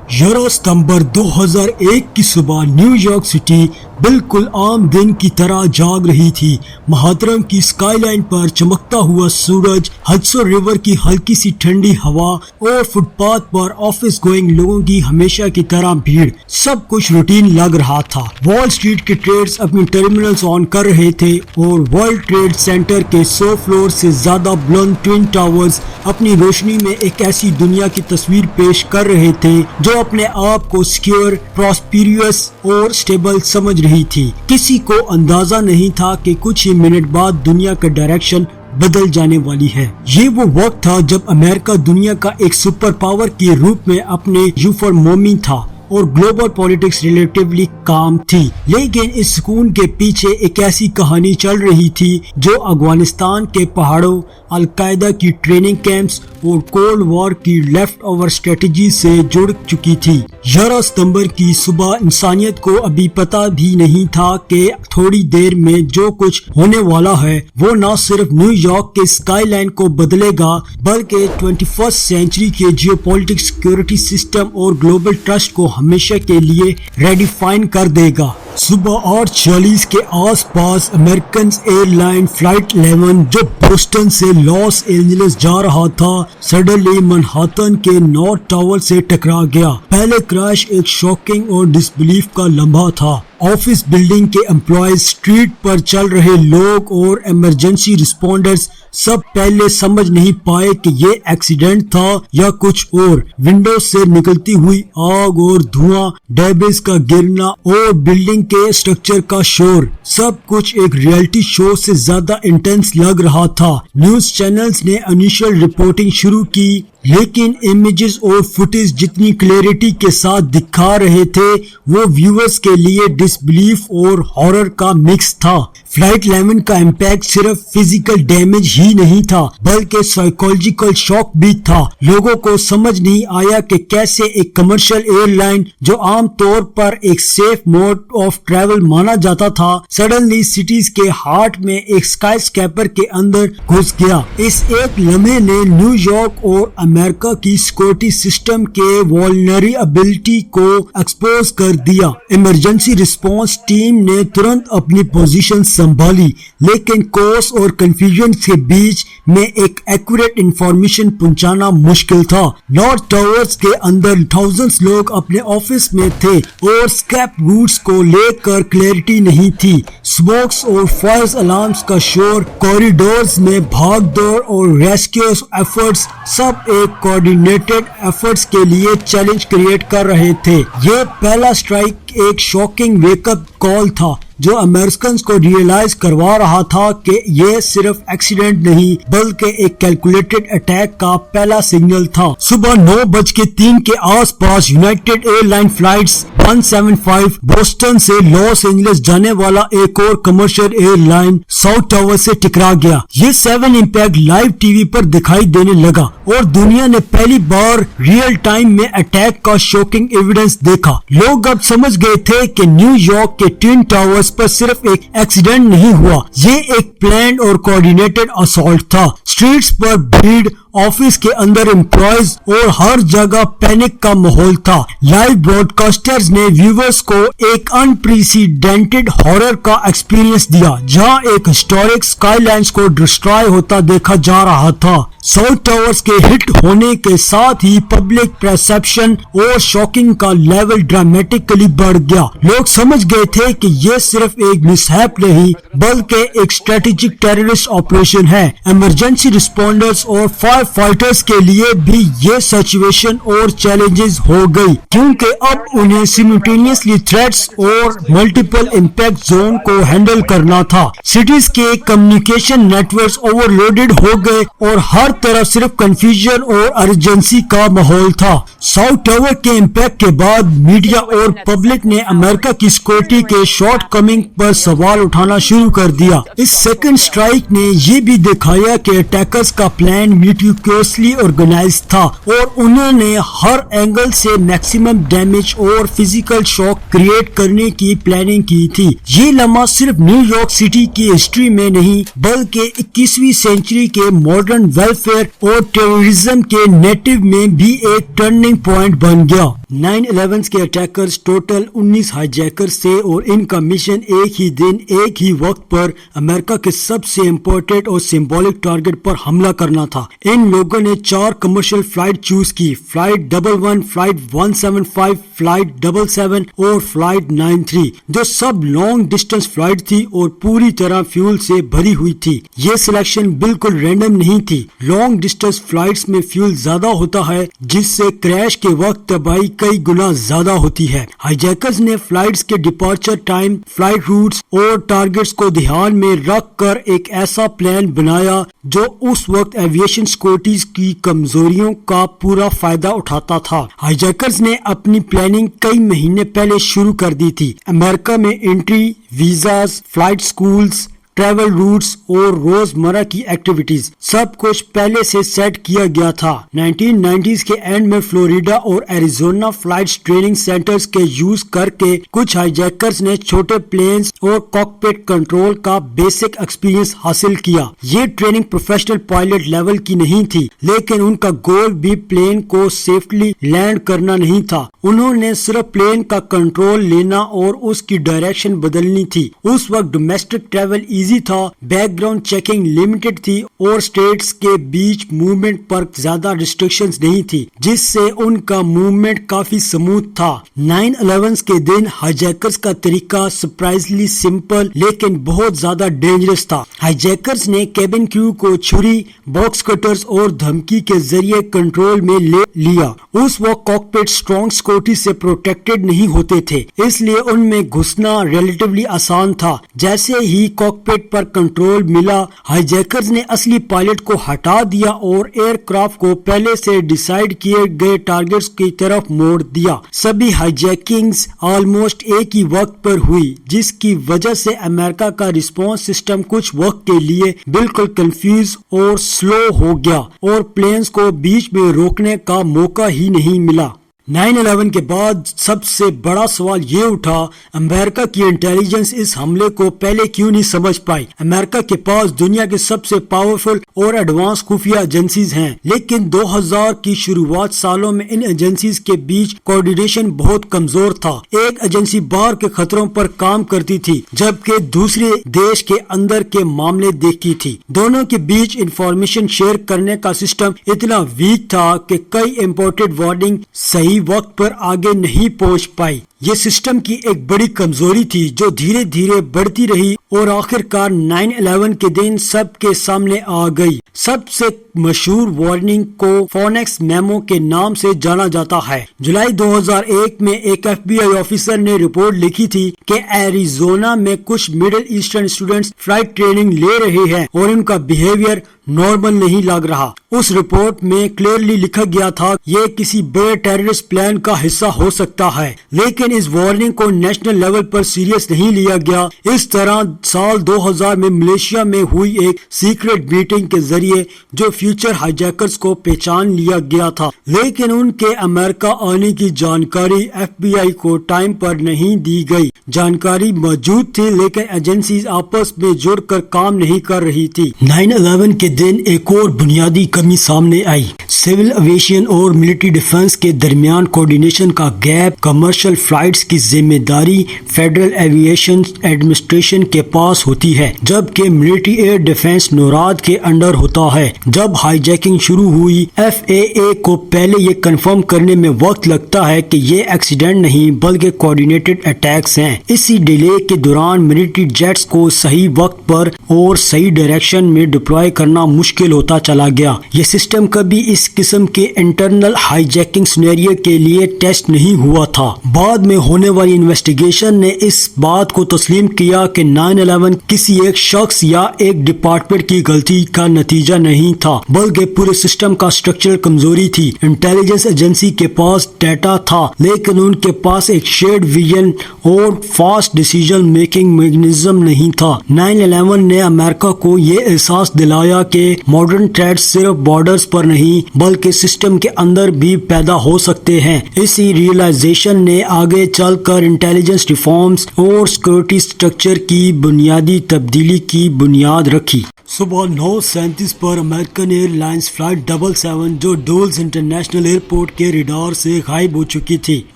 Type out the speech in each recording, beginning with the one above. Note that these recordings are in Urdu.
11 ستمبر 2001 کی صبح نیو یارک سٹی بالکل عام دن کی طرح جاگ رہی تھی۔ محترم کی سکائی لائن پر چمکتا ہوا سورج، ہڈسن ریور کی ہلکی سی ٹھنڈی ہوا اور فٹ پاتھ پر آفس گوئنگ لوگوں کی ہمیشہ کی طرح بھیڑ، سب کچھ روٹین لگ رہا تھا۔ وال اسٹریٹ کے ٹریڈرز اپنی ٹرمینلز آن کر رہے تھے اور ورلڈ ٹریڈ سینٹر کے 100 فلور سے زیادہ بلند ٹوین ٹاورز اپنی روشنی میں ایک ایسی دنیا کی تصویر پیش کر رہے تھے جو اپنے آپ کو سیکیور، پراسپیریس اور سٹیبل سمجھ رہی تھی۔ کسی کو اندازہ نہیں تھا کہ کچھ ہی منٹ بعد دنیا کا ڈائریکشن بدل جانے والی ہے۔ یہ وہ وقت تھا جب امریکہ دنیا کا ایک سپر پاور کے روپ میں اپنے یوفرمومی تھا اور گلوبل پالیٹکس ریلیٹیولی کام تھی، لیکن اس سکون کے پیچھے ایک ایسی کہانی چل رہی تھی جو افغانستان کے پہاڑوں، القاعدہ کی ٹریننگ کیمپس اور کولڈ وار کی لیفٹ اوور اسٹریٹجی سے جڑ چکی تھی۔ 11 ستمبر کی صبح انسانیت کو ابھی پتہ بھی نہیں تھا کہ تھوڑی دیر میں جو کچھ ہونے والا ہے وہ نہ صرف نیو یارک کے سکائی لائن کو بدلے گا بلکہ 21 سینچری کے جیو پولیٹکس، سیکورٹی سسٹم اور گلوبل ٹرسٹ کو ہمیشہ کے لیے ریڈیفائن کر دے گا۔ صبح 8:40 کے آس پاس امریکن ایئر لائن فلائٹ 11 جو بوسٹن سے لاس اینجلس جا رہا تھا سڈنلی منہاتن کے نارتھ ٹاور سے ٹکرا گیا۔ پہلے کریش ایک شاکنگ اور ڈسبلیف کا لمحہ تھا۔ آفس بلڈنگ کے امپلائیز، اسٹریٹ پر چل رہے لوگ اور ایمرجنسی رسپونڈرز سب پہلے سمجھ نہیں پائے کہ یہ ایکسیڈنٹ تھا یا کچھ اور۔ ونڈو سے نکلتی ہوئی آگ اور دھواں، ڈیبریز کا گرنا اور بلڈنگ کے اسٹرکچر کا شور، سب کچھ ایک ریئلٹی شو سے زیادہ انٹینس لگ رہا تھا۔ نیوز چینلز نے انیشل رپورٹنگ شروع کی، لیکن امیجز اور فوٹیج جتنی کلیئرٹی کے ساتھ دکھا رہے تھے وہ ویورز کے لیے ڈسبلیف اور ہارر کا مکس تھا۔ فلائٹ 11 کا امپیکٹ صرف فزیکل ڈیمیج ہی نہیں تھا بلکہ سائیکولوجیکل شاک بھی تھا۔ لوگوں کو سمجھ نہیں آیا کہ کیسے ایک کمرشل ایئر لائن جو عام طور پر ایک سیف موڈ آف ٹریول مانا جاتا تھا سڈنلی سٹیز کے ہارٹ میں ایک اسکائی اسکیپر کے اندر گھس گیا۔ اس ایک لمحے نے نیو یارک اور امریکہ کی سیکورٹی سسٹم کے والنریبلٹی کو ایکسپوز کر دیا۔ ایمرجنسی رسپانس ٹیم نے ترنت اپنی پوزیشن سنبھالی، لیکن کوس اور کنفیوژن کے بیچ میں ایک ایکوریٹ انفارمیشن پہنچانا مشکل تھا۔ نارتھ ٹاورز کے اندر تھاؤزنڈز لوگ اپنے آفس میں تھے اور اسکیپ روٹس کو لے کر کلیئرٹی نہیں تھی۔ اسموکس اور فائر الارمز کا شور، کوریڈورز میں بھاگ دوڑ اور ریسکیو ایفرٹس سب ایک کوارڈینیٹڈ ایفرٹس کے لیے چیلنج کریٹ کر رہے تھے۔ یہ پہلا اسٹرائک ایک شاکنگ ویک اپ کال تھا جو امریکنز کو ریئلائز کروا رہا تھا کہ یہ صرف ایکسیڈنٹ نہیں بلکہ ایک کیلکولیٹڈ اٹیک کا پہلا سگنل تھا۔ صبح 9:03 کے آس پاس یونائٹڈ ایئر لائن فلائٹس 175 بوسٹن سے لاس اینجلس جانے والا ایک اور commercial air line South Tower سے ٹکرا گیا۔ یہ 7 امپیکٹ لائیو ٹی وی پر دکھائی دینے لگا اور دنیا نے پہلی بار ریئل ٹائم میں اٹیک کا شاکنگ ایویڈنس دیکھا۔ لوگ اب سمجھ گئے تھے کہ نیو یارک کے ٹوین ٹاورز پر صرف ایک ایکسیڈنٹ نہیں ہوا، یہ ایک پلانڈ اور کوارڈینیٹڈ اسالٹ تھا۔ اسٹریٹس پر بھیڑ، آفس کے اندر امپلائیز اور ہر جگہ پینک کا ماحول تھا۔ لائیو براڈ کاسٹرز نے ویورز کو ایک انپریسیڈنٹڈ ہارر کا ایکسپیرینس دیا جہاں ایک ہسٹورک سکائی لائنز کو ڈسٹرائے ہوتا دیکھا جا رہا تھا۔ ساؤتھ ٹاورز کے ہٹ ہونے کے ساتھ ہی پبلک پرسیپشن اور شاکنگ کا لیول ڈرامیٹکلی بڑھ گیا۔ لوگ سمجھ گئے تھے کہ یہ صرف ایک مس ہیپ نہیں بلکہ ایک اسٹریٹجک ٹیررسٹ آپریشن ہے۔ ایمرجنسی رسپونڈرز اور فائر فائٹرز کے لیے بھی یہ سچویشن اور چیلنجز ہو گئی کیونکہ اب انہیں سیملٹینیسلی تھریٹس اور ملٹیپل امپیکٹ زون کو ہینڈل کرنا تھا۔ سٹیز کے communication network overloaded ہو گئے اور ہر طرف صرف کنفیوژن اور ارجنسی کا ماحول تھا۔ ساؤتھ ٹاور کے امپیکٹ کے بعد میڈیا اور پبلک نے امریکہ کی سیکورٹی کے شارٹ کمنگ پر سوال اٹھانا شروع کر دیا۔ اس سیکنڈ اسٹرائک نے یہ بھی دکھایا کہ اٹیکرز کا پلان میٹیکولسلی آرگنائز تھا اور انہوں نے ہر اینگل سے میکسیمم ڈیمیج اور فزیکل شاک کریٹ کرنے کی پلاننگ کی تھی۔ یہ لمحہ صرف نیو یارک سٹی کی ہسٹری میں نہیں بلکہ 21ویں سینچری کے ماڈرن ویلفیئر اور ٹیررزم کے نیٹو میں بھی ایک ٹرننگ پوائنٹ بن گیا۔ 9/11 کے اٹیکرز ٹوٹل 19 ہائی جیکرز تھے اور ان کا مشن ایک ہی دن ایک ہی وقت پر امریکہ کے سب سے امپورٹنٹ اور سمبولک ٹارگٹ پر حملہ کرنا تھا۔ ان لوگوں نے 4 کمرشل فلائٹ چوز کی، فلائٹ 11، فلائٹ 175، فلائٹ 77 اور فلائٹ 93، جو سب لانگ ڈسٹینس فلائٹ تھی اور پوری طرح فیول سے بھری ہوئی تھی۔ یہ سلیکشن بالکل رینڈم نہیں تھی۔ لانگ ڈسٹینس فلائٹس میں فیول زیادہ ہوتا ہے، جس سے کریش کے وقت تباہی کئی گنا زیادہ ہوتی ہے۔ ہائی جیکرز نے فلائٹس کے ڈپارچر ٹائم، فلائٹ روٹس اور ٹارگٹس کو دھیان میں رکھ کر ایک ایسا پلان بنایا جو اس وقت ایویشن سیکورٹیز کی کمزوریوں کا پورا فائدہ اٹھاتا تھا۔ ہائی جیکرز نے اپنی پلاننگ کئی مہینے پہلے شروع کر دی تھی۔ امریکہ میں entry, visas, flight schools, travel roots اور روزمرہ کی ایکٹیویٹیز سب کچھ پہلے سے سیٹ کیا گیا تھا۔ 1990s کے اینڈ میں فلوریڈا اور ایریزونا فلائٹس ٹریننگ سینٹرز کے یوز کر کے کچھ ہائی جیکرز نے چھوٹے پلینز اور کاکپٹ کنٹرول کا بیسک ایکسپیرینس حاصل کیا۔ یہ ٹریننگ پروفیشنل پائلٹ لیول کی نہیں تھی، لیکن ان کا گول بھی پلین کو سیفلی لینڈ کرنا نہیں تھا۔ انہوں نے صرف پلین کا کنٹرول لینا اور اس کی ڈائریکشن بدلنی تھی۔ اس وقت ڈومیسٹک ٹریول ایزی تھا، بیک گراؤنڈ چیکنگ لمیٹڈ تھی اور سٹیٹس کے بیچ موومنٹ پر زیادہ ریسٹرکشنز نہیں تھی، جس سے ان کا موومنٹ کافی سموتھ تھا۔ 9/11 کے دن ہائی جیکرز کا طریقہ سرپرائزلی سمپل لیکن بہت زیادہ ڈینجرس تھا۔ ہائی جیکرز نے کیبن کریو کو چھری، باکس کٹرز اور دھمکی کے ذریعے کنٹرول میں لے لیا۔ اس وقت کاکپٹ اسٹرانگ سیکورٹی سے پروٹیکٹڈ نہیں ہوتے تھے، اس لیے ان میں گھسنا ریلیٹیولی آسان تھا۔ جیسے ہی کاکپٹ پر کنٹرول ملا، ہائی جیکرز نے اصلی پائلٹ کو ہٹا دیا اور ایئر کرافٹ کو پہلے سے ڈیسائیڈ کیے گئے ٹارگٹس کی طرف موڑ دیا۔ سبھی ہائی جیکنگز آلموسٹ ایک ہی وقت پر ہوئی، جس کی وجہ سے امریکہ کا رسپانس سسٹم کچھ وقت کے لیے بالکل کنفیوز اور سلو ہو گیا اور پلینز کو بیچ میں روکنے کا موقع ہی نہیں ملا۔ 9/11 کے بعد سب سے بڑا سوال یہ اٹھا، امریکہ کی انٹیلیجنس اس حملے کو پہلے کیوں نہیں سمجھ پائی؟ امریکہ کے پاس دنیا کے سب سے پاورفل اور ایڈوانس خفیہ ایجنسیز ہیں، لیکن 2000 کی شروعات سالوں میں ان ایجنسیز کے بیچ کوارڈینیشن بہت کمزور تھا۔ ایک ایجنسی باہر کے خطروں پر کام کرتی تھی، جبکہ دوسرے دیش کے اندر کے معاملے دیکھتی تھی۔ دونوں کے بیچ انفارمیشن شیئر کرنے کا سسٹم اتنا ویک تھا کہ کئی امپورٹڈ وارننگ صحیح وقت پر آگے نہیں پہنچ پائی۔ یہ سسٹم کی ایک بڑی کمزوری تھی جو دھیرے دھیرے بڑھتی رہی اور آخر کار 9/11 کے دن سب کے سامنے آ گئی۔ سب سے مشہور وارننگ کو فونکس میمو کے نام سے جانا جاتا ہے۔ جولائی 2001 میں ایک FBI آفیسر نے رپورٹ لکھی تھی کہ ایریزونا میں کچھ middle eastern students flight training لے رہے ہیں اور ان کا بیہیویئر نارمل نہیں لگ رہا۔ اس رپورٹ میں کلیئرلی لکھا گیا تھا یہ کسی بڑے ٹیررسٹ پلان کا حصہ ہو سکتا ہے، لیکن اس وارننگ کو نیشنل لیول پر سیریس نہیں لیا گیا۔ اس طرح سال 2000 میں ملیشیا میں ہوئی ایک سیکرٹ میٹنگ کے ذریعے جو فیوچر ہائی جیکرز کو پہچان لیا گیا تھا، لیکن ان کے امریکہ آنے کی جانکاری FBI کو ٹائم پر نہیں دی گئی۔ جانکاری موجود تھی لیکن ایجنسیز آپس میں جڑ کر کام نہیں کر رہی تھی۔ 9/11 کے دن ایک اور بنیادی کمی سامنے آئی۔ سول ایویشن اور ملٹری ڈیفنس کے درمیان کوارڈینیشن کا گیپ۔ کمرشل فلائٹس کی ذمہ داری فیڈرل ایویشن ایڈمنسٹریشن کے پاس ہوتی ہے، جبکہ ملٹری ایئر ڈیفنس نوراد کے انڈر ہوتا ہے۔ جب ہائی جیکنگ شروع ہوئی، FAA کو پہلے یہ کنفرم کرنے میں وقت لگتا ہے کہ یہ ایکسیڈنٹ نہیں بلکہ کوارڈینیٹڈ اٹیکس ہیں۔ اسی ڈیلے کے دوران ملٹری جیٹس کو صحیح وقت پر اور صحیح ڈائریکشن میں ڈپلوائے کرنا مشکل ہوتا چلا گیا۔ یہ سسٹم کبھی اس قسم کے انٹرنل ہائی جیکنگ سینیریو کے لیے ٹیسٹ نہیں ہوا تھا۔ بعد میں ہونے والی انویسٹیگیشن نے اس بات کو تسلیم کیا کہ 9/11 کسی ایک شخص یا ایک ڈپارٹمنٹ کی غلطی کا نتیجہ نہیں تھا بلکہ پورے سسٹم کا اسٹرکچرل کمزوری تھی۔ انٹیلیجنس ایجنسی کے پاس ڈیٹا تھا لیکن ان کے پاس ایک شیئرڈ ویژن اور فاسٹ ڈیسیژن میکنگ میکانزم نہیں تھا۔ 9/11 نے امریکہ کو یہ احساس دلایا کہ ماڈرن تھریٹس صرف بارڈرز پر نہیں بلکہ سسٹم کے اندر بھی پیدا ہو سکتے ہیں۔ اسی ریئلائزیشن نے آگے آگے چل کر انٹیلیجنس ریفارمز اور سیکورٹی اسٹرکچر کی بنیادی تبدیلی کی بنیاد رکھی۔ صبح 9:37 پر امریکن ایئر لائنز فلائٹ 77 جو ڈولز انٹرنیشنل ایئرپورٹ کے ریڈار سے غائب ہو چکی تھی،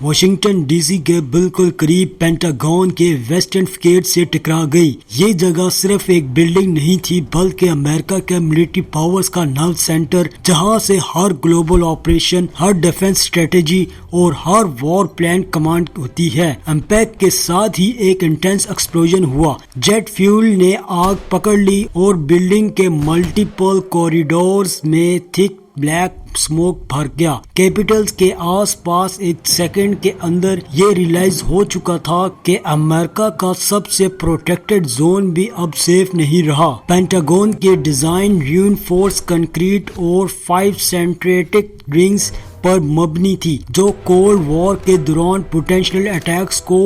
واشنگٹن ڈی سی کے بالکل قریب پینٹاگون کے ویسٹرن فکیٹ سے ٹکرا گئی۔ یہ جگہ صرف ایک بلڈنگ نہیں تھی بلکہ امریکہ کے ملٹری پاورز کا نرو سینٹر، جہاں سے ہر گلوبل آپریشن، ہر ڈیفنس اسٹریٹجی اور ہر وار پلان کمانڈ ہوتی ہے۔ امپیکٹ کے ساتھ ہی ایک انٹینس ایکسپلوژن ہوا، جیٹ فیول نے آگ پکڑ لی اور بلڈنگ کے ملٹیپل کوریڈورز میں تھک بلیک اسموک بھر گیا۔ کیپٹلز کے آس پاس ایک سیکنڈ کے اندر یہ ریلائز ہو چکا تھا کہ امریکہ کا سب سے پروٹیکٹڈ زون بھی اب سیف نہیں رہا۔ پینٹاگون کے ڈیزائن ری انفورس کنکریٹ اور 5 سینٹریٹک رنگز پر مبنی تھی، جو کولڈ وار کے دوران پوٹینشیل اٹیکس کو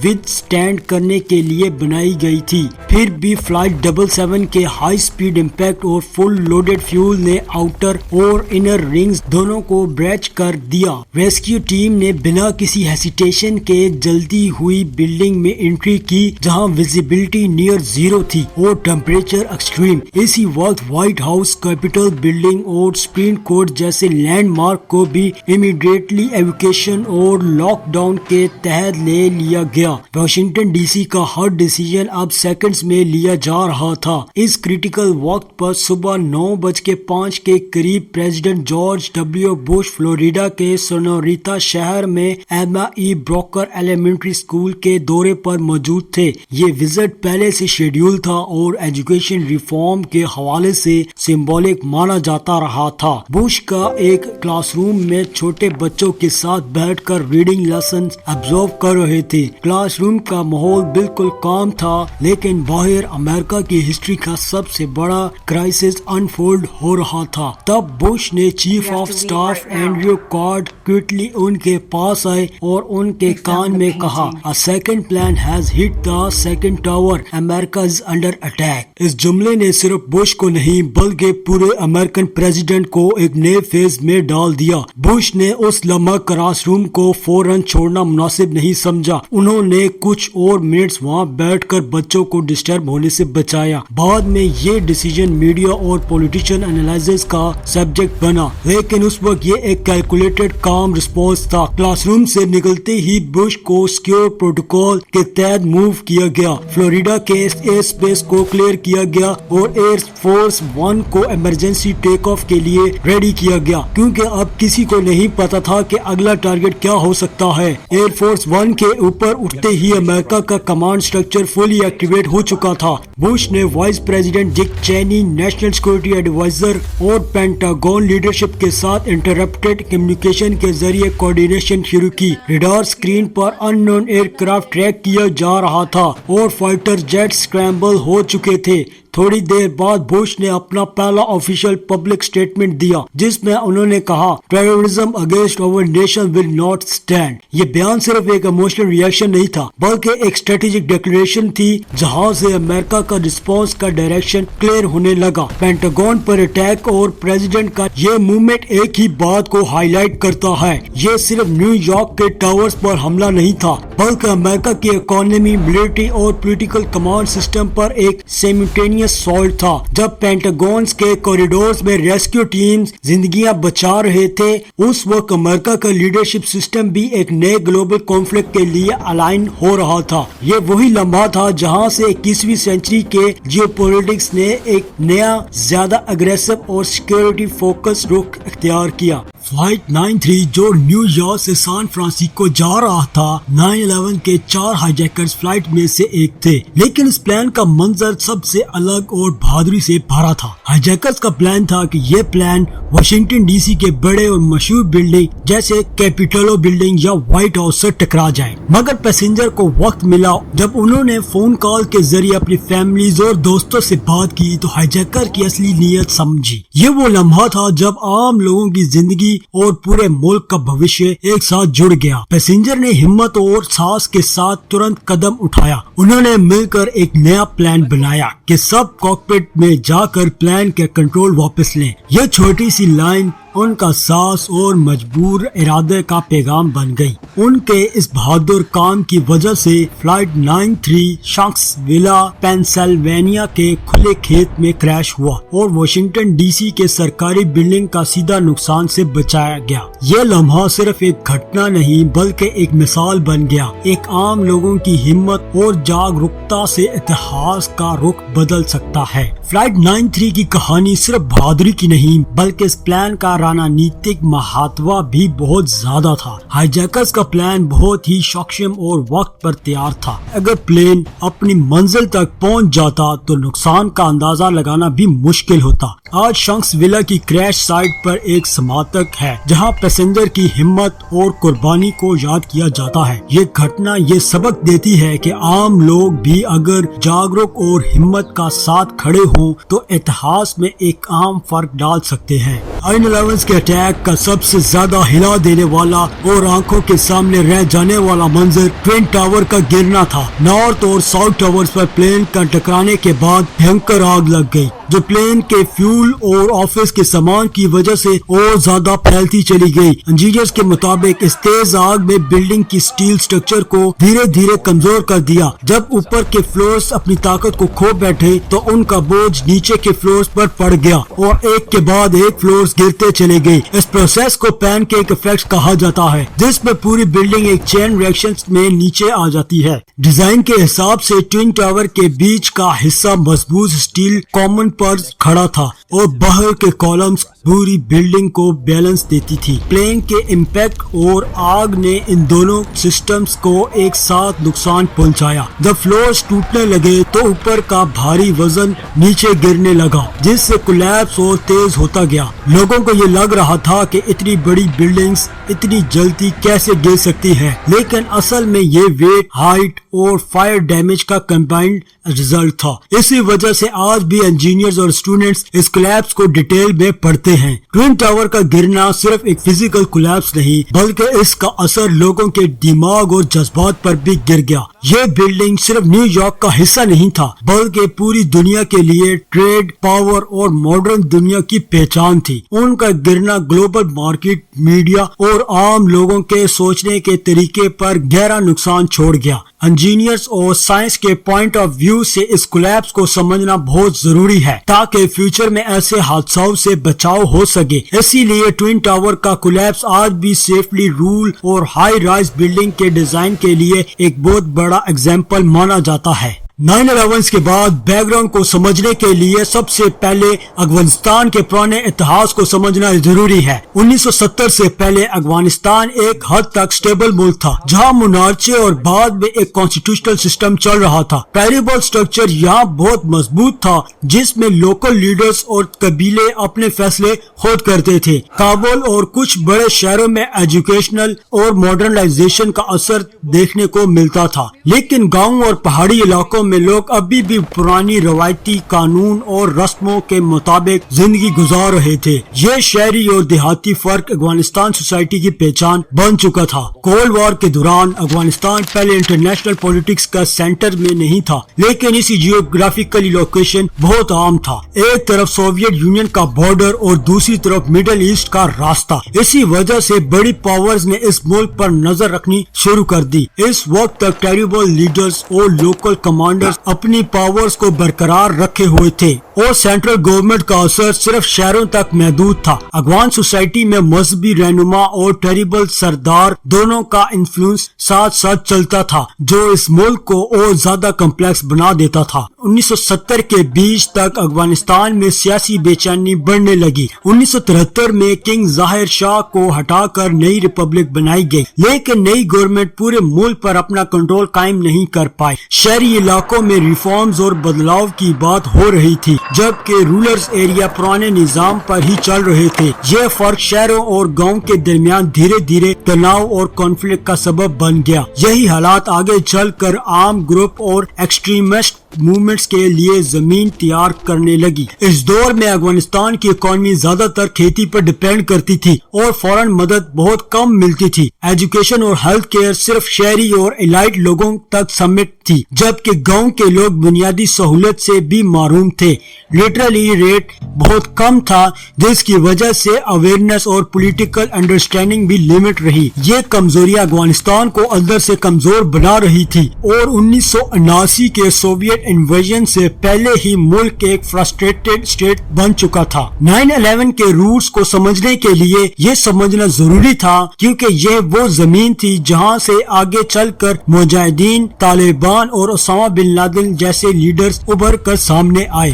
ود سٹینڈ کرنے کے لیے بنائی گئی تھی۔ پھر بھی فلائٹ 77 کے ہائی سپیڈ امپیکٹ اور فل لوڈڈ فیول نے آؤٹر اور انر رنگز دونوں کو بریچ کر دیا۔ ریسکیو ٹیم نے بنا کسی ہیسیٹیشن کے جلتی ہوئی بلڈنگ میں انٹری کی، جہاں ویزیبلٹی نیئر زیرو تھی اور ٹیمپریچر ایکسٹریم۔ اسی وقت وائٹ ہاؤس، کیپٹل بلڈنگ اور سپریم کورٹ جیسے لینڈ مارک کو بھی امیڈیٹلی ایویکیشن اور لاک ڈاؤن کے تحت لے لیا گیا۔ واشنگٹن ڈی سی کا ہر ڈیسیژن اب سیکنڈز میں لیا جا رہا تھا۔ اس کریٹیکل وقت پر صبح 9:05 کے قریب president George W Bush Florida کے سونوریتا شہر میں ایما ای بروکر ایلیمنٹری اسکول کے دورے پر موجود تھے۔ یہ وزٹ پہلے سے شیڈیول تھا اور ایجوکیشن ریفارم کے حوالے سے سمبولک مانا جاتا رہا تھا۔ بش کا ایک کلاس روم میں چھوٹے بچوں کے ساتھ بیٹھ کر ریڈنگ لیسنز ابزرو کر رہے تھے۔ کلاس روم کا ماحول بالکل کام تھا، لیکن باہر امریکہ کی ہسٹری کا سب سے بڑا کرائسس انفولڈ ہو رہا تھا۔ تب بش نے chief of staff Andrew Card quietly ان کے پاس آئے اور ان کے کان میں کہا، "A second plan has hit the second tower. America is under attack." اس جملے نے صرف بش کو نہیں بلکہ پورے امریکن پریزیڈنٹ کو ایک نئے فیز میں ڈال دیا۔ بش نے اس لمحہ کلاس روم کو فوراً چھوڑنا مناسب نہیں سمجھا۔ انہوں نے کچھ اور منٹس وہاں بیٹھ کر بچوں کو ڈسٹرب ہونے سے بچایا۔ بعد میں یہ ڈیسیژن میڈیا اور پولیٹیشین انالائسز کا سبجیکٹ بنا، لیکن اس وقت یہ ایک کیلکولیٹڈ کام رسپانس تھا۔ کلاس روم سے نکلتے ہی بش کو سیکیور پروٹوکول کے تحت موو کیا گیا، فلوریڈا کے ایئر اسپیس کو کلیئر کیا گیا اور ایئر فورس 1 کو ایمرجنسی ٹیک آف کے لیے ریڈی کیا گیا، کیونکہ اب کسی کو نہیں پتا تھا کہ اگلا ٹارگٹ کیا ہو سکتا ہے۔ ایئر فورس 1 کے اوپر اٹھتے ہی امریکہ کا کمانڈ اسٹرکچر فلی ایکٹیویٹ ہو چکا تھا۔ بش نے وائس پریزیڈنٹ ڈک چینی، نیشنل سیکورٹی ایڈوائزر اور پینٹاگون لیڈرشپ کے ساتھ انٹرپٹیڈ کمیونیکیشن کے ذریعے کوارڈینیشن شروع کی۔ ریڈار اسکرین پر ان نون ایئر کرافٹ ٹریک کیا جا رہا تھا اور فائٹر جیٹ اسکریمبل ہو چکے تھے۔ تھوڑی دیر بعد بش نے اپنا پہلا آفیشیل پبلک اسٹیٹمنٹ دیا، جس میں انہوں نے کہا، "terrorism against our nation will not stand." یہ بیان صرف ایک ایموشنل ریئیکشن نہیں تھا بلکہ ایک اسٹریٹجک ڈکلیریشن تھی، جہاں سے امریکہ کا رسپانس کا ڈائریکشن کلیئر ہونے لگا۔ پینٹاگون پر اٹیک اور پریزیڈنٹ کا یہ موومنٹ ایک ہی بات کو ہائی لائٹ کرتا ہے، یہ صرف نیو یارک کے ٹاورز پر حملہ نہیں تھا بلکہ امریکہ کی اکانومی، ملٹری اور پولیٹیکل کمانڈ سسٹم پر ایک سیملٹینیس سالٹ تھا۔ جب پینٹاگونز کے کوریڈورز میں ریسکیو ٹیمز زندگیاں بچا رہے تھے، اس وقت امریکہ کا لیڈرشپ سسٹم بھی ایک نئے گلوبل کانفلکٹ کے لیے الائن ہو رہا تھا۔ یہ وہی لمحہ تھا جہاں سے 21ویں سینچری کے جیو پولیٹکس نے ایک نیا، زیادہ اگریسو اور سیکورٹی فوکس رخ اختیار کیا۔ فلائٹ 93 جو نیو یارک سے سان فرانسسکو جا رہا تھا، 9/11 کے 4 ہائی جیکرز فلائٹ میں سے ایک تھے، لیکن اس پلان کا منظر سب سے الگ اور بہادری سے بھرا تھا۔ ہائی جیکرز کا پلان تھا کہ یہ پلان واشنگٹن ڈی سی کے بڑے اور مشہور بلڈنگ جیسے کیپیٹولو بلڈنگ یا وائٹ ہاؤس سے ٹکرا جائیں، مگر پیسنجر کو وقت ملا۔ جب انہوں نے فون کال کے ذریعے اپنی فیملیز اور دوستوں سے بات کی تو ہائی جیکر کی اصلی نیت سمجھی۔ یہ وہ لمحہ تھا جب عام لوگوں کی زندگی اور پورے ملک کا بھوشیہ ایک ساتھ جڑ گیا۔ پیسنجر نے ہمت اور ساہس کے ساتھ ترنت قدم اٹھایا۔ انہوں نے مل کر ایک نیا پلان بنایا کہ سب کاکپٹ میں جا کر پلان کے کنٹرول واپس لیں۔ یہ چھوٹی سی لائن ان کا ساس اور مجبور ارادے کا پیغام بن گئی۔ ان کے اس بہادر کام کی وجہ سے فلائٹ 93 شانکس ویلا پینسلوینیا کے کھلے کھیت میں کریش ہوا اور واشنگٹن ڈی سی کے سرکاری بلڈنگ کا سیدھا نقصان سے بچایا گیا۔ یہ لمحہ صرف ایک گھٹنا نہیں بلکہ ایک مثال بن گیا۔ ایک عام لوگوں کی ہمت اور جاگرکتا سے اتحاد کا رخ بدل سکتا ہے۔ فلائٹ 93 کی کہانی صرف بہادری کی نہیں بلکہ اس پلان کا رانانیتک مہاتوا بھی بہت زیادہ تھا۔ ہائی جیکرز کا پلان بہت ہی سوکشم اور وقت پر تیار تھا۔ اگر پلین اپنی منزل تک پہنچ جاتا تو نقصان کا اندازہ لگانا بھی مشکل ہوتا۔ آج شانکس ویلا کی کریش سائٹ پر ایک سماتک ہے جہاں پیسنجر کی ہمت اور قربانی کو یاد کیا جاتا ہے۔ یہ گھٹنا یہ سبق دیتی ہے کہ عام لوگ بھی اگر جاگرک اور ہمت کا ساتھ کھڑے ہوں تو اتحاد میں ایک اہم فرق ڈال سکتے ہیں۔ 9/11 کے اٹیک کا سب سے زیادہ ہلا دینے والا اور آنکھوں کے سامنے رہ جانے والا منظر ٹوین ٹاور کا گرنا تھا۔ نارتھ اور ساؤتھ ٹاورز پر پلین کا ٹکرانے کے بعد بھینکر آگ لگ گئی جو پلین کے فیول اور آفس کے سامان کی وجہ سے اور زیادہ پھیلتی چلی گئی۔ انجینئرز کے مطابق اس تیز آگ میں بلڈنگ کی سٹیل سٹرکچر کو دھیرے دھیرے کمزور کر دیا۔ جب اوپر کے فلورز اپنی طاقت کو کھو بیٹھے تو ان کا بوجھ نیچے کے فلورز پر پڑ گیا اور ایک کے بعد ایک فلورز گرتے چلے گئے۔ اس پروسیس کو پین کیک ایفیکٹ کہا جاتا ہے جس میں پوری بلڈنگ ایک چین ریئیکشن میں نیچے آ جاتی ہے۔ ڈیزائن کے حساب سے ٹوین ٹاور کے بیچ کا حصہ مضبوط سٹیل کامن پر کھڑا تھا اور باہر کے کالمز پوری بلڈنگ کو بیلنس دیتی تھی۔ پلین کے امپیکٹ اور آگ نے ان دونوں سسٹمز کو ایک ساتھ نقصان پہنچایا۔ جب فلورز ٹوٹنے لگے تو اوپر کا بھاری وزن نیچے گرنے لگا جس سے کولیپس اور تیز ہوتا گیا۔ لوگوں کو یہ لگ رہا تھا کہ اتنی بڑی بلڈنگز اتنی جلدی کیسے گر سکتی ہے، لیکن اصل میں یہ ویٹ، ہائٹ اور فائر ڈیمیج کا کمبائنڈ رزلٹ تھا۔ اسی وجہ سے آج بھی انجینئرز اور اسٹوڈنٹس اس کولیپس کو ڈیٹیل میں پڑھتے ہیں۔ ٹوین ٹاور کا گرنا صرف ایک فزیکل کولیپس نہیں بلکہ اس کا اثر لوگوں کے دماغ اور جذبات پر بھی گر گیا۔ یہ بلڈنگ صرف نیو یارک کا حصہ نہیں تھا بلکہ پوری دنیا کے لیے ٹریڈ، پاور اور ماڈرن دنیا کی پہچان تھی۔ ان کا گرنا گلوبل مارکیٹ، میڈیا اور عام لوگوں کے سوچنے کے طریقے پر گہرا نقصان چھوڑ گیا۔ انجینئرز اور سائنس کے پوائنٹ آف ویو سے اس کولیپس کو سمجھنا بہت ضروری ہے تاکہ فیوچر میں ایسے حادثوں سے بچاؤ ہو سکے۔ اسی لیے ٹوین ٹاور کا کولیپس آج بھی سیفلی رول اور ہائی رائز بلڈنگ کے ڈیزائن کے لیے ایک بہت بڑا ایگزامپل مانا جاتا ہے۔ 9/11 کے بعد بیک گراؤنڈ کو سمجھنے کے لیے سب سے پہلے افغانستان کے پرانے اتحاد کو سمجھنا ضروری ہے۔ 1970 سے پہلے افغانستان ایک حد تک سٹیبل ملک تھا جہاں منارچے اور بعد میں ایک کانسٹیٹیوشنل سسٹم چل رہا تھا۔ ٹریبل سٹرکچر یہاں بہت مضبوط تھا جس میں لوکل لیڈرز اور قبیلے اپنے فیصلے خود کرتے تھے۔ کابل اور کچھ بڑے شہروں میں ایجوکیشنل اور ماڈرنائزیشن کا اثر دیکھنے کو ملتا تھا، لیکن گاؤں اور پہاڑی علاقوں میں لوگ ابھی بھی پرانی روایتی قانون اور رسموں کے مطابق زندگی گزار رہے تھے۔ یہ شہری اور دیہاتی فرق افغانستان سوسائٹی کی پہچان بن چکا تھا۔ کولڈ وار کے دوران افغانستان پہلے انٹرنیشنل پولیٹکس کا سینٹر میں نہیں تھا، لیکن اسی جیوگرافیکلی لوکیشن بہت عام تھا۔ ایک طرف سوویت یونین کا بارڈر اور دوسری طرف مڈل ایسٹ کا راستہ۔ اسی وجہ سے بڑی پاورز نے اس ملک پر نظر رکھنی شروع کر دی۔ اس وقت تک ٹیریبل لیڈرز اور لوکل کمانڈرز اپنی پاورز کو برقرار رکھے ہوئے تھے اور سینٹرل گورنمنٹ کا اثر صرف شہروں تک محدود تھا۔ افغان سوسائٹی میں مذہبی رہنما اور ٹیریبل سردار دونوں کا انفلوئنس ساتھ ساتھ چلتا تھا جو اس ملک کو اور زیادہ کمپلیکس بنا دیتا تھا۔ 1970 کے بیچ تک افغانستان میں سیاسی بے چینی بڑھنے لگی۔ 1973 میں کنگ ظاہر شاہ کو ہٹا کر نئی ریپبلک بنائی گئی، لیکن نئی گورنمنٹ پورے ملک پر اپنا کنٹرول قائم نہیں کر پائی۔ شہری علاقوں میں ریفارمز اور بدلاؤ کی بات ہو رہی تھی جبکہ رولرز ایریا پرانے نظام پر ہی چل رہے تھے۔ یہ فرق شہروں اور گاؤں کے درمیان دھیرے دھیرے تناؤ اور کانفلکٹ کا سبب بن گیا۔ یہی حالات آگے چل کر عام گروپ اور ایکسٹریمسٹ موومنٹس کے لیے زمین تیار کرنے لگی۔ اس دور میں افغانستان کی اکانومی زیادہ تر کھیتی پر ڈیپینڈ کرتی تھی اور فورن مدد بہت کم ملتی تھی۔ ایجوکیشن اور ہیلتھ کیئر صرف شہری اور ایلائٹ لوگوں تک سمٹ تھی، جبکہ گاؤں کے لوگ بنیادی سہولت سے بھی محروم تھے۔ لٹرلی ریٹ بہت کم تھا، جس کی وجہ سے اویئرنیس اور پولیٹیکل انڈرسٹینڈنگ بھی لمٹ رہی۔ یہ کمزوریاں افغانستان کو اندر سے کمزور بنا رہی تھی اور 1979 کے سوویت انویژن سے پہلے ہی ملک ایک فرسٹریٹڈ اسٹیٹ بن چکا تھا۔ 9/11 کے روٹس کو سمجھنے کے لیے یہ سمجھنا ضروری تھا، کیونکہ یہ وہ زمین تھی جہاں سے آگے چل کر مجاہدین، طالبان اور اسامہ بن لادن جیسے لیڈرز ابھر کر سامنے آئے۔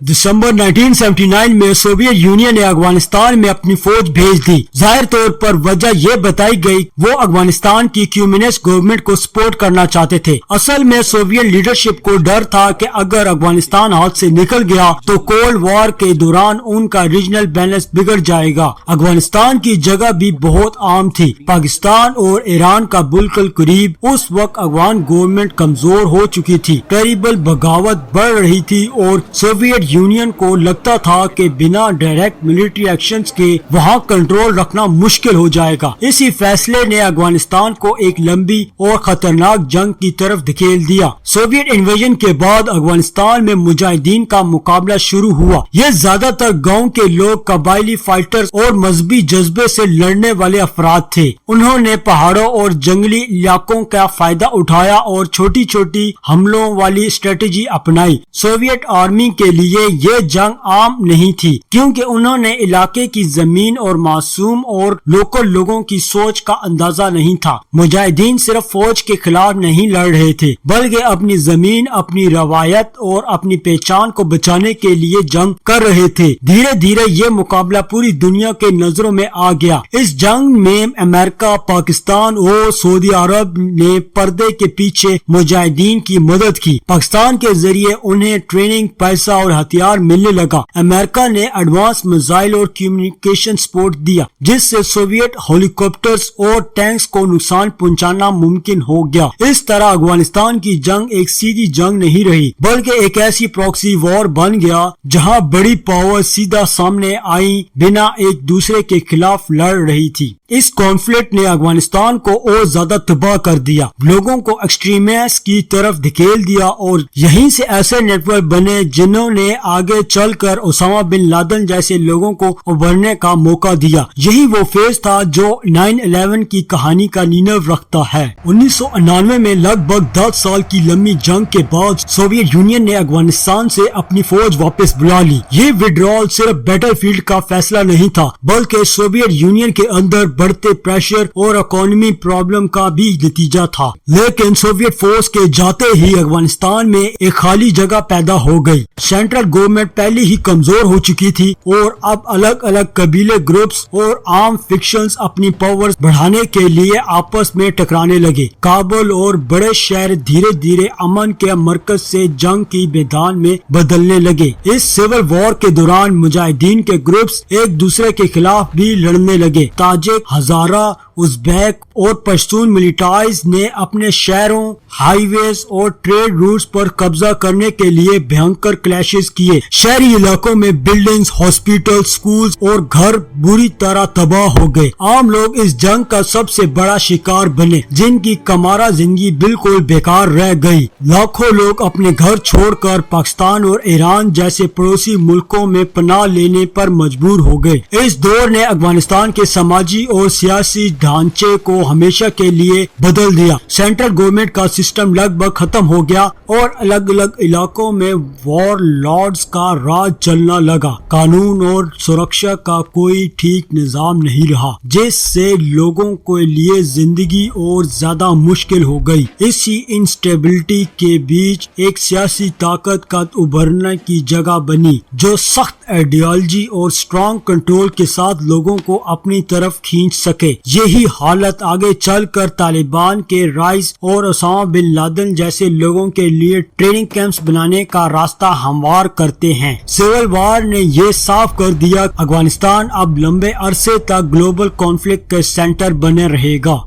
دسمبر 1979 میں سوویت یونین نے افغانستان میں اپنی فوج بھیج دی۔ ظاہر طور پر وجہ یہ بتائی گئی وہ افغانستان کی کمیونسٹ گورنمنٹ کو سپورٹ کرنا چاہتے تھے۔ اصل میں سوویت لیڈرشپ کو ڈر تھا کہ اگر افغانستان ہاتھ سے نکل گیا تو کولڈ وار کے دوران ان کا ریجنل بیلنس بگڑ جائے گا۔ افغانستان کی جگہ بھی بہت عام تھی، پاکستان اور ایران کا بالکل قریب۔ اس وقت افغان گورنمنٹ کمزور ہو چکی تھی، ٹیریبل بغاوت بڑھ رہی تھی اور سوویت یونین کو لگتا تھا کہ بنا ڈائریکٹ ملٹری ایکشنز کے وہاں کنٹرول رکھنا مشکل ہو جائے گا۔ اسی فیصلے نے افغانستان کو ایک لمبی اور خطرناک جنگ کی طرف دھکیل دیا۔ سوویت انویژن کے بعد افغانستان میں مجاہدین کا مقابلہ شروع ہوا۔ یہ زیادہ تر گاؤں کے لوگ، قبائلی فائٹرز اور مذہبی جذبے سے لڑنے والے افراد تھے۔ انہوں نے پہاڑوں اور جنگلی علاقوں کا فائدہ اٹھایا اور چھوٹی چھوٹی حملوں والی اسٹریٹجی اپنائی۔ سوویت آرمی کے لیے یہ جنگ عام نہیں تھی، کیونکہ انہوں نے علاقے کی زمین اور معصوم اور لوکل لوگوں کی سوچ کا اندازہ نہیں تھا۔ مجاہدین صرف فوج کے خلاف نہیں لڑ رہے تھے، بلکہ اپنی زمین، اپنی روایت اور اپنی پہچان کو بچانے کے لیے جنگ کر رہے تھے۔ دھیرے دھیرے یہ مقابلہ پوری دنیا کے نظروں میں آ گیا۔ اس جنگ میں امریکہ، پاکستان اور سعودی عرب نے پردے کے پیچھے مجاہدین کی مدد کی۔ پاکستان کے ذریعے انہیں ٹریننگ، پیسہ اور ہتھیار ملنے لگا۔ امریکہ نے ایڈوانس میزائل اور کمیونیکیشن سپورٹ دیا، جس سے سوویت ہیلی کاپٹرز اور ٹینکس کو نقصان پہنچانا ممکن ہو گیا۔ اس طرح افغانستان کی جنگ ایک سیدھی جنگ نہیں رہی، بلکہ ایک ایسی پراکسی وار بن گیا جہاں بڑی پاور سیدھا سامنے آئی بنا ایک دوسرے کے خلاف لڑ رہی تھی۔ اس کانفلکٹ نے افغانستان کو اور زیادہ تباہ کر دیا، لوگوں کو ایکسٹریمسٹ کی طرف دھکیل دیا اور یہیں سے ایسے نیٹ ورک بنے جنہوں نے آگے چل کر اسامہ بن لادن جیسے لوگوں کو ابھرنے کا موقع دیا۔ یہی وہ فیز تھا جو 9/11 کی کہانی کا نیو رکھتا ہے۔ 1999 میں لگ بھگ 10 سال کی لمبی جنگ کے بعد سوویت یونین نے افغانستان سے اپنی فوج واپس بلا لی۔ یہ وڈرال صرف بیٹل فیلڈ کا فیصلہ نہیں تھا، بلکہ سوویت یونین کے اندر بڑھتے پریشر اور اکانومی پرابلم کا بھی نتیجہ تھا۔ لیکن سوویت فورس کے جاتے ہی افغانستان میں ایک خالی جگہ پیدا ہو گئی۔ سینٹرل گورنمنٹ پہلے ہی کمزور ہو چکی تھی اور اب الگ الگ قبیلے، گروپس اور عام فکشنز اپنی پاور بڑھانے کے لیے آپس میں ٹکرانے لگے۔ کابل اور بڑے شہر دھیرے دھیرے امن کے مرکز سے جنگ کی میدان میں بدلنے لگے۔ اس سول وار کے دوران مجاہدین کے گروپس ایک دوسرے کے خلاف بھی لڑنے لگے۔ تاجک، ہزارہ، ازبیک اور پشتون ملیٹائز نے اپنے شہروں، ہائی ویز اور ٹریڈ روٹس پر قبضہ کرنے کے لیے بھیانکر کلیشز کیے۔ شہری علاقوں میں بلڈنگز، ہاسپٹل، سکولز اور گھر بری طرح تباہ ہو گئے۔ عام لوگ اس جنگ کا سب سے بڑا شکار بنے، جن کی کمارہ زندگی بالکل بیکار رہ گئی۔ لاکھوں لوگ اپنے گھر چھوڑ کر پاکستان اور ایران جیسے پڑوسی ملکوں میں پناہ لینے پر مجبور ہو گئے۔ اس دور نے افغانستان کے سماجی اور سیاسی ڈھانچے کو ہمیشہ کے لیے بدل دیا۔ سینٹرل گورنمنٹ کا سسٹم لگ بھگ ختم ہو گیا اور الگ الگ علاقوں میں وار لارڈز کا راج چلنا لگا۔ قانون اور سرکشا کا کوئی ٹھیک نظام نہیں رہا، جس سے لوگوں کے لیے زندگی اور زیادہ مشکل ہو گئی۔ اسی انسٹیبلٹی کے بیچ ایک سیاسی طاقت کا ابھرنے کی جگہ بنی، جو سخت آئیڈیالوجی اور اسٹرانگ کنٹرول کے ساتھ لوگوں کو اپنی طرف کھینچ سکے۔ یہی حالت آگے چل کر طالبان کے رائز اور اسامہ بن لادن جیسے لوگوں کے لیے ٹریننگ کیمپس بنانے کا راستہ ہموار کرتے ہیں۔ سول وار نے یہ صاف کر دیا افغانستان اب لمبے عرصے تک گلوبل کانفلکٹ کا سینٹر بنے رہے گا۔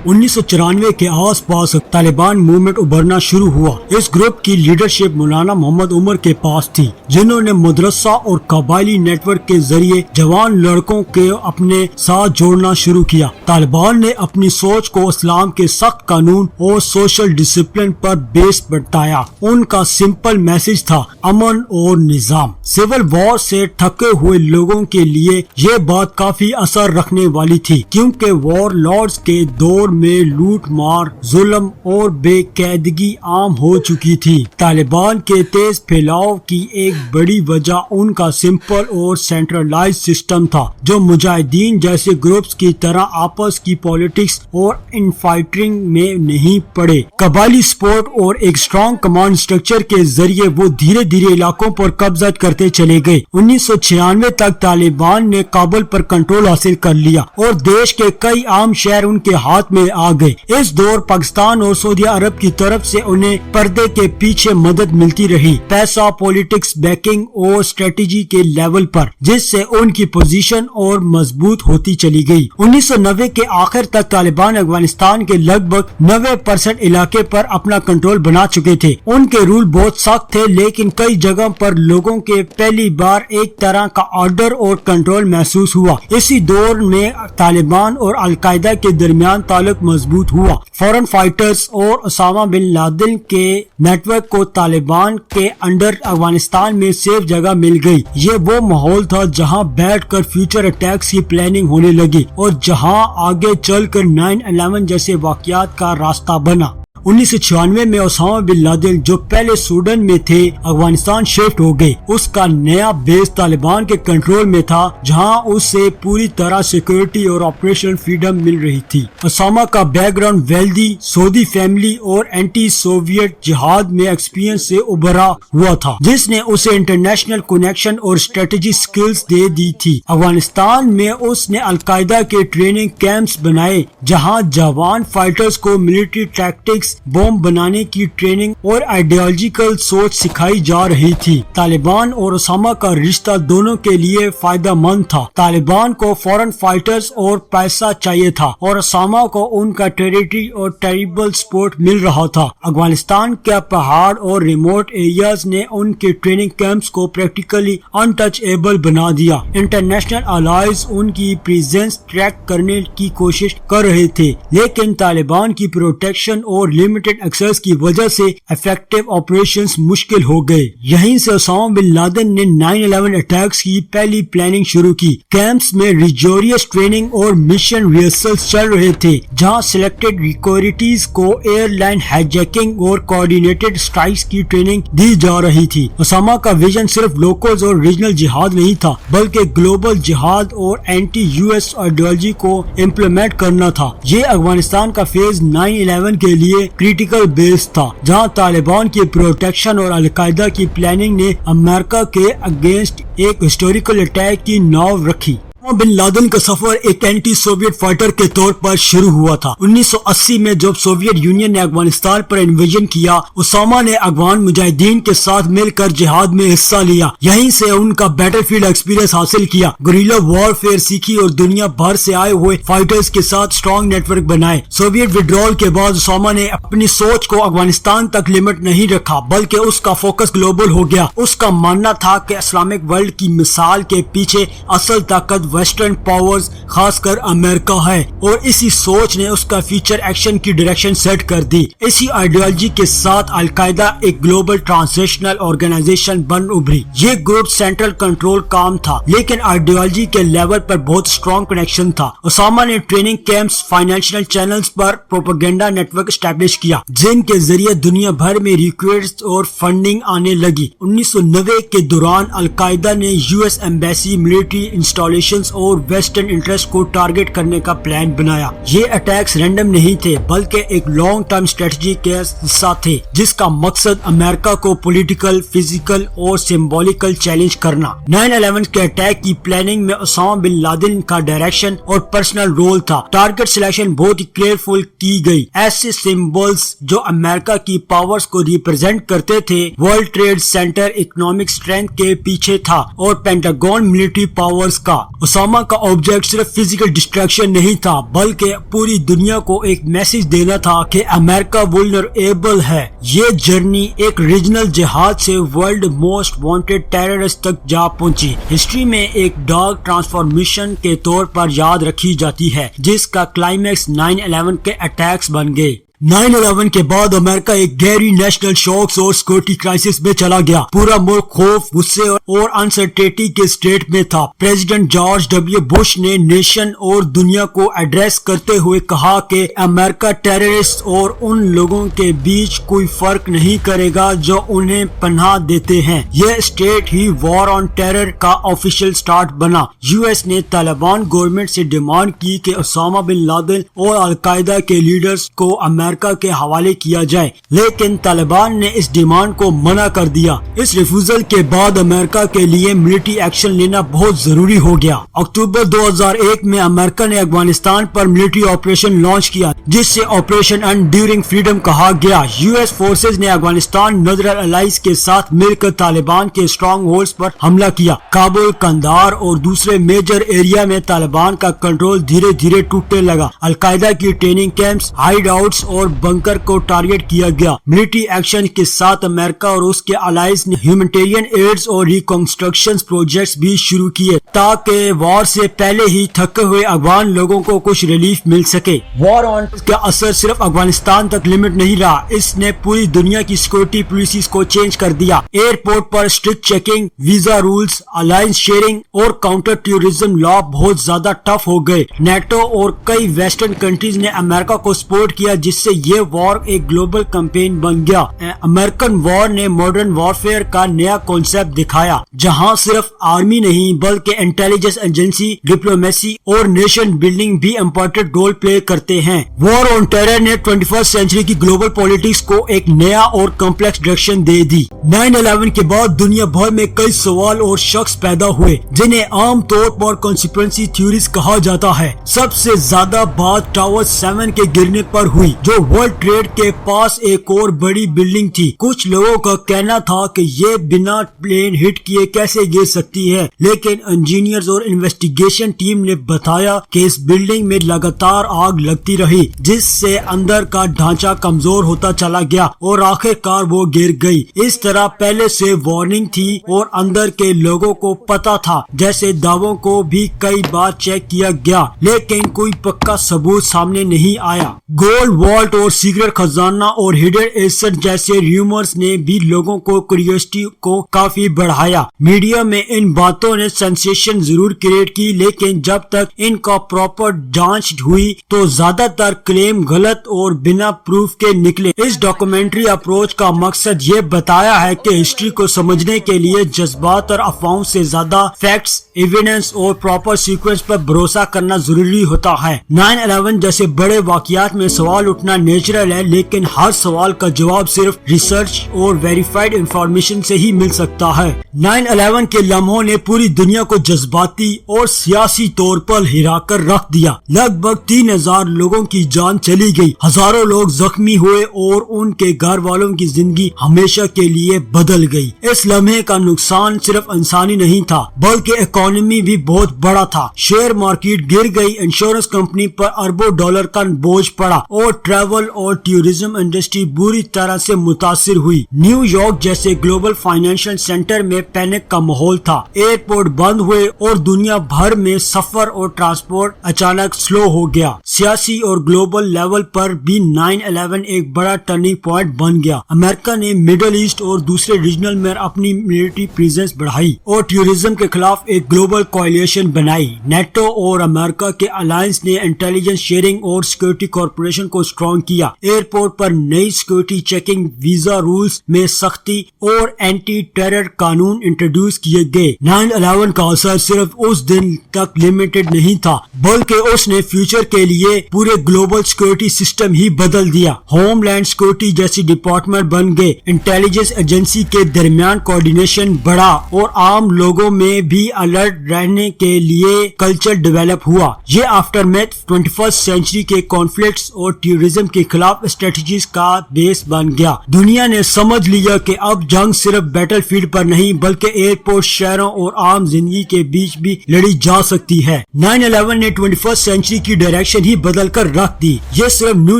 1994 کے آس پاس طالبان موومنٹ ابھرنا شروع ہوا۔ اس گروپ کی لیڈرشپ مولانا محمد عمر کے پاس تھی، جنہوں نے مدرسہ اور قبائلی نیٹ ورک کے ذریعے جوان لڑکوں کے اپنے ساتھ جوڑنا شروع کیا۔ طالبان نے اپنی سوچ کو اسلام کے سخت قانون اور سوشل ڈسپلن پر بیس بتایا۔ ان کا سمپل میسج تھا امن اور نظام۔ سول وار سے تھکے ہوئے لوگوں کے لیے یہ بات کافی اثر رکھنے والی تھی، کیونکہ وار لارڈز کے دور میں لوٹ مار، ظلم اور بے قاعدگی عام ہو چکی تھی۔ طالبان کے تیز پھیلاؤ کی ایک بڑی وجہ ان کا سمپل اور سینٹرلائز سسٹم تھا، جو مجاہدین جیسے گروپس کی طرح آپس کی پالیٹکس اور انفائٹنگ میں نہیں پڑے۔ قبائلی سپورٹ اور ایک اسٹرانگ کمانڈ سٹرکچر کے ذریعے وہ دھیرے دھیرے علاقوں پر قبضہ کرتے چلے گئے۔ 1996 تک طالبان نے کابل پر کنٹرول حاصل کر لیا اور دیش کے کئی عام شہر ان کے ہاتھ میں آ گئے۔ اس دور پاکستان اور سعودی عرب کی طرف سے انہیں پردے کے پیچھے مدد ملتی رہی، پیسہ، پولیٹکس، بیکنگ اور اسٹریٹجی کے لیول پر، جس سے ان کی پوزیشن اور مضبوط ہوتی چلی گئی۔ 1990 کے آخر تک طالبان افغانستان کے لگ بھگ 90% علاقے پر اپنا کنٹرول بنا چکے تھے۔ ان کے رول بہت سخت تھے، لیکن کئی جگہ پر لوگوں کے پہلی بار ایک طرح کا آرڈر اور کنٹرول محسوس ہوا۔ اسی دور میں طالبان اور القاعدہ کے درمیان تعلق مضبوط ہوا۔ فورن فائٹرز اور اسامہ بن لادن کے نیٹ ورک کو طالبان کے انڈر افغانستان میں سیف جگہ مل گئی۔ یہ وہ ماحول تھا جہاں بیٹھ کر فیوچر اٹیکس کی پلاننگ ہونے لگی اور جہاں آگے چل کر 9/11 جیسے واقعات کا راستہ بنا۔ 1996 میں اسامہ بن لادن، جو پہلے سوڈان میں تھے، افغانستان شفٹ ہو گئے۔ اس کا نیا بیس طالبان کے کنٹرول میں تھا، جہاں اسے پوری طرح سیکورٹی اور آپریشنل فریڈم مل رہی تھی۔ اسامہ کا بیک گراؤنڈ ویلدی سعودی فیملی اور اینٹی سوویٹ جہاد میں ایکسپیرینس سے ابھرا ہوا تھا، جس نے اسے انٹرنیشنل کنیکشن اور اسٹریٹجی سکلز دے دی تھی۔ افغانستان میں اس نے القاعدہ کے ٹریننگ کیمپس بنائے، جہاں جوان فائٹرز کو ملٹری ٹیکٹکس، بم بنانے کی ٹریننگ اور آئیڈیالوجیکل سوچ سکھائی جا رہی تھی۔ طالبان اور اسامہ کا رشتہ دونوں کے لیے فائدہ مند تھا۔ طالبان کو فورن فائٹرز اور پیسہ چاہیے تھا، اور اسامہ کو ان کا ٹیریٹری اور ٹیریبل سپورٹ مل رہا تھا۔ افغانستان کے پہاڑ اور ریموٹ ایریاز نے ان کے ٹریننگ کیمپس کو پریکٹیکلی انٹچیبل بنا دیا۔ انٹرنیشنل الائز ان کی پریزنس ٹریک کرنے کی کوشش کر رہے تھے، لیکن طالبان کی پروٹیکشن اور لمیٹڈ ایکسس کی وجہ سے افیکٹو آپریشنز مشکل ہو گئے۔ یہیں سے اسامہ بن لادن نے 9/11 اٹیکس کی پہلی پلاننگ شروع کی۔ کیمپس میں ریجوریس ٹریننگ اور مشن ریہرسلز چل رہے تھے، جہاں سلیکٹڈ ریکروٹس کو ایئر لائن ہائیجیکنگ اور کوآرڈینیٹڈ اسٹرائکس کی ٹریننگ دی جا رہی تھی۔ اسامہ کا ویژن صرف لوکلز اور ریجنل جہاد نہیں تھا، بلکہ گلوبل جہاد اور اینٹی US آئیڈیالوجی کو امپلیمنٹ کرنا تھا۔ یہ افغانستان کا فیز 9/11 کے لیے کریٹیکل بیس تھا، جہاں طالبان کی پروٹیکشن اور القاعدہ کی پلاننگ نے امریکہ کے اگینسٹ ایک ہسٹوریکل اٹیک کی ناؤ رکھی۔ بن لادن کا سفر ایک اینٹی سوویٹ فائٹر کے طور پر شروع ہوا تھا۔ 1980 میں جب سوویت یونین نے افغانستان پر انویژن کیا، اسامہ نے افغان مجاہدین کے ساتھ مل کر جہاد میں حصہ لیا۔ یہیں سے ان کا بیٹل فیلڈ ایکسپیرینس حاصل کیا، گوریلا وار فیئر سیکھی اور دنیا بھر سے آئے ہوئے فائٹرز کے ساتھ اسٹرانگ نیٹ ورک بنائے۔ سوویت وڈرال کے بعد اسامہ نے اپنی سوچ کو افغانستان تک لمٹ نہیں رکھا، بلکہ اس کا فوکس گلوبل ہو گیا۔ اس کا ماننا تھا کہ اسلامک ورلڈ کی مثال کے پیچھے اصل طاقت ویسٹرن پاورز، خاص کر امریکہ ہے، اور اسی سوچ نے اس کا فیوچر ایکشن کی ڈائریکشن سیٹ کر دی۔ اسی آئیڈیالوجی کے ساتھ القاعدہ ایک گلوبل ٹرانزیشنل آرگنائزیشن بن ابھری۔ یہ گروپ سینٹرل کنٹرول کام تھا، لیکن آئیڈیالوجی کے لیول پر بہت اسٹرانگ کنیکشن تھا۔ اسامہ نے ٹریننگ کیمپس، فائنینشیل چینلز پر پروپیگنڈا نیٹ ورک اسٹیبلش کیا، جن کے ذریعے دنیا بھر میں ریکویسٹ اور فنڈنگ آنے لگی۔ 1990 کے دوران القاعدہ نے US ایمبیسی، ملٹری انسٹالیشنز اور ویسٹرن انٹرسٹ کو ٹارگٹ کرنے کا پلان بنایا۔ یہ اٹیکس رینڈم نہیں تھے، بلکہ ایک لانگ ٹرم اسٹریٹجی کے حصہ تھے، جس کا مقصد امریکہ کو پولیٹیکل، فزیکل اور سمبولیکل چیلنج کرنا۔ 9/11 کے اٹیک کی پلاننگ میں اسامہ بن لادن کا ڈائریکشن اور پرسنل رول تھا۔ ٹارگٹ سلیکشن بہت ہی کیئرفل کی گئی۔ ایسے سمبلز جو امریکہ کی پاورز کو ریپرزینٹ کرتے تھے، World Trade Center economic strength کے پیچھے تھا، اور پینٹاگون ملٹری پاورز کا۔ اسامہ کا آبجیکٹ صرف فزیکل ڈسٹریکشن نہیں تھا بلکہ پوری دنیا کو ایک میسج دینا تھا کہ امریکہ وولنریبل ہے۔ یہ جرنی ایک ریجنل جہاد سے ورلڈ موسٹ وانٹڈ ٹیررسٹ تک جا پہنچی۔ ہسٹری میں ایک ڈارک ٹرانسفارمیشن کے طور پر یاد رکھی جاتی ہے جس کا کلائمیکس 9/11 کے اٹیکس بن گئے۔ 9/11 کے بعد امریکہ ایک گہری نیشنل شاکس اور سیکورٹی کرائسس میں چلا گیا۔ پورا ملک خوف، غصے اور انسرٹینٹی کے سٹیٹ میں تھا۔ پریزیڈنٹ جارج ڈبلیو بش نے نیشن اور دنیا کو ایڈریس کرتے ہوئے کہا کہ امریکہ ٹیررسٹ اور ان لوگوں کے بیچ کوئی فرق نہیں کرے گا جو انہیں پناہ دیتے ہیں۔ یہ سٹیٹ ہی وار آن ٹیرر کا آفیشیل سٹارٹ بنا۔ یو ایس نے طالبان گورنمنٹ سے ڈیمانڈ کی کہ اسامہ بن لادن اور القاعدہ کے لیڈرز کو امریکہ کے حوالے کیا جائے، لیکن طالبان نے اس ڈیمانڈ کو منع کر دیا۔ اس ریفیوزل کے بعد امریکہ کے لیے ملٹری ایکشن لینا بہت ضروری ہو گیا۔ اکتوبر 2001 میں امریکہ نے افغانستان پر ملٹری آپریشن لانچ کیا جس سے آپریشن انڈیورنگ فریڈم کہا گیا۔ یو ایس فورسز نے افغانستان نظر الائز کے ساتھ مل کر طالبان کے اسٹرانگ ہولڈز پر حملہ کیا۔ کابل، قندھار اور دوسرے میجر ایریا میں طالبان کا کنٹرول دھیرے دھیرے ٹوٹنے لگا۔ القاعدہ کی ٹریننگ کیمپس، ہائیڈ آؤٹس اور بنکر کو ٹارگٹ کیا گیا۔ ملٹری ایکشن کے ساتھ امریکہ اور اس کے الائز نے ہیومینٹیرین ایڈز اور ریکنسٹرکشن پروجیکٹس بھی شروع کیے تاکہ وار سے پہلے ہی تھکے ہوئے افغان لوگوں کو کچھ ریلیف مل سکے۔ وار آن کا اثر صرف افغانستان تک لمٹ نہیں رہا، اس نے پوری دنیا کی سیکورٹی پالیسیز کو چینج کر دیا۔ ایئرپورٹ پر strict checking, visa rules, alliance sharing اور کاؤنٹر ٹیررزم لا بہت زیادہ ٹف ہو گئے۔ نیٹو اور کئی ویسٹرن کنٹریز نے امریکہ کو سپورٹ کیا جس سے یہ وار ایک گلوبل کمپین بن گیا۔ امریکن وار نے ماڈرن وارفیئر کا نیا کانسیپٹ دکھایا جہاں صرف آرمی نہیں بلکہ انٹیلیجنس ایجنسی، ڈپلومیسی اور نیشن بلڈنگ بھی امپورٹنٹ رول پلے کرتے ہیں۔ وار آن ٹیرر نے 21 سینچری کی گلوبل پالیٹکس کو ایک نیا اور کمپلیکس ڈائریکشن دے دی۔ 9/11 کے بعد دنیا بھر میں کئی سوال اور شخص پیدا ہوئے جنہیں عام طور پر کنسپیرسی تھیوریز کہا جاتا ہے۔ سب سے زیادہ بات ٹاور 7 کے گرنے پر ہوئی جو ورلڈ ٹریڈ کے پاس ایک اور بڑی بلڈنگ تھی۔ کچھ لوگوں کا کہنا تھا کہ یہ بنا پلین ہٹ کیے کیسے گر سکتی ہے، لیکن انجینئرز اور انویسٹیگیشن ٹیم نے بتایا کہ اس بلڈنگ میں لگاتار آگ لگتی رہی جس سے اندر کا ڈھانچہ کمزور ہوتا چلا گیا اور آخر کار وہ گر گئی۔ اس طرح پہلے سے وارننگ تھی اور اندر کے لوگوں کو پتا تھا۔ جیسے دعووں کو بھی کئی بار چیک کیا گیا لیکن کوئی پکا ثبوت سامنے نہیں آیا۔ گولڈ والٹ اور سیکرٹ خزانہ اور ہڈن ایسٹ جیسے ریومرز نے بھی لوگوں کو کیوریوسٹی کو کافی بڑھایا۔ میڈیا میں ان باتوں نے سینسیشن ضرور کریٹ کی لیکن جب تک ان کا پراپر جانچ ہوئی تو زیادہ تر کلیم غلط اور بنا پروف کے نکلے۔ اس ڈاکومنٹری اپروچ کا مقصد یہ بتایا ہے کہ ہسٹری کو سمجھنے کے لیے جذبات اور افواہوں سے زیادہ فیکٹس، ایویڈنس اور پراپر سیکوینس پر بھروسہ کرنا ضروری ہوتا ہے۔ 9/11 جیسے بڑے واقعات میں سوال اٹھنا نیچرل ہے لیکن ہر سوال کا جواب صرف ریسرچ اور ویریفائڈ انفارمیشن سے ہی مل سکتا ہے۔ 9/11 کے لمحوں نے پوری دنیا کو جذباتی اور سیاسی طور پر ہرا کر رکھ دیا۔ لگ بھگ 3000 لوگوں کی جان چلی گئی، ہزاروں لوگ زخمی ہوئے اور ان کے گھر والوں کی زندگی ہمیشہ کے لیے بدل گئی۔ اس لمحے کا نقصان صرف انسانی نہیں تھا بلکہ اکانومی بھی بہت بڑا تھا۔ شیئر مارکیٹ گر گئی، انشورنس کمپنی پر اربوں ڈالر کا بوجھ پڑا اور ٹریول اور ٹورزم انڈسٹری بری طرح سے متاثر ہوئی۔ نیو یارک جیسے گلوبل فائنینشل سینٹر میں پینک کا ماحول تھا، ایئرپورٹ بند ہوئے اور دنیا بھر میں سفر اور ٹرانسپورٹ اچانک سلو ہو گیا۔ سیاسی اور گلوبل لیول پر بھی 9/11 ایک بڑا ٹرننگ پوائنٹ بن گیا۔ امریکہ نے مڈل ایسٹ اور دوسرے ریجنل میں اپنی ملٹری پریزنس بڑھائی اور ٹیررزم کے خلاف ایک گلوبل کولیشن بنائی۔ نیٹو اور امریکہ کے الائنس نے انٹیلیجنس شیئرنگ اور سیکورٹی کارپوریشن کو اسٹرانگ کیا۔ ایئرپورٹ پر نئی سیکورٹی چیکنگ، ویزا رولز میں سختی اور اینٹی ٹیرر قانون انٹروڈیوس کیے گئے۔ 9/11 کا اثر صرف اس دن تک لمیٹڈ نہیں تھا بلکہ اس نے فیوچر کے لیے پورے گلوبل سیکورٹی سسٹم ہی بدل دیا۔ ہوم لینڈ سیکورٹی جیسی ڈپارٹمنٹ بن گئے، انٹیلیجنس ایجنسی کے درمیان کوارڈینیشن بڑھا اور عام لوگوں میں بھی الرٹ الرٹ رہنے کے لیے کلچر ڈیولپ ہوا۔ یہ آفٹر میتھ 21 سینچری کے کانفلکٹس اور ٹیررزم کے خلاف اسٹریٹجیز کا بیس بن گیا۔ دنیا نے سمجھ لیا کہ اب جنگ صرف بیٹل فیلڈ پر نہیں بلکہ ایئرپورٹ، شہروں اور عام زندگی کے بیچ بھی لڑی جا سکتی ہے۔ 9/11 نے 21 سینچری کی ڈائریکشن ہی بدل کر رکھ دی۔ یہ صرف نیو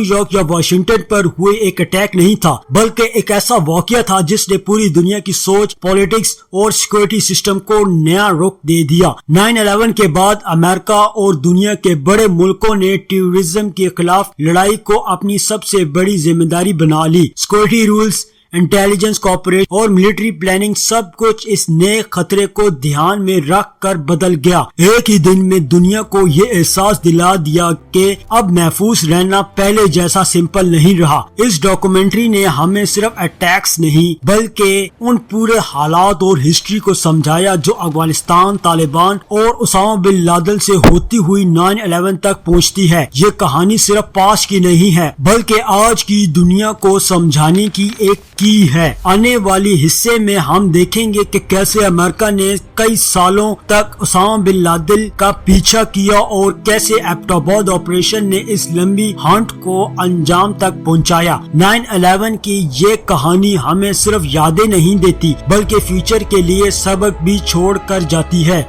یارک یا واشنگٹن پر ہوئے ایک اٹیک نہیں تھا بلکہ ایک ایسا واقعہ تھا جس نے پوری دنیا کی سوچ، پالیٹکس اور سیکورٹی سسٹم کو نیا رخ دے دیا۔ 9/11 کے بعد امریکہ اور دنیا کے بڑے ملکوں نے ٹیررزم کے خلاف لڑائی کو اپنی سب سے بڑی ذمہ داری بنا لی۔ سیکورٹی رولز، انٹیلیجنس کوآپریشن اور ملٹری پلاننگ سب کچھ اس نئے خطرے کو دھیان میں رکھ کر بدل گیا۔ ایک ہی دن میں دنیا کو یہ احساس دلا دیا کہ اب محفوظ رہنا پہلے جیسا سمپل نہیں رہا۔ اس ڈاکومنٹری نے ہمیں صرف اٹیکس نہیں بلکہ ان پورے حالات اور ہسٹری کو سمجھایا جو افغانستان، طالبان اور اسامہ بن لادن سے ہوتی ہوئی 9/11 تک پہنچتی ہے۔ یہ کہانی صرف پاسٹ کی نہیں ہے بلکہ آج کی دنیا کو سمجھانے کی ایک کی ہے۔ آنے والی حصے میں ہم دیکھیں گے کہ کیسے امریکہ نے کئی سالوں تک اسامہ بن لادن کا پیچھا کیا اور کیسے ایبٹ آباد آپریشن نے اس لمبی ہنٹ کو انجام تک پہنچایا۔ 9/11 کی یہ کہانی ہمیں صرف یادیں نہیں دیتی بلکہ فیوچر کے لیے سبق بھی چھوڑ کر جاتی ہے۔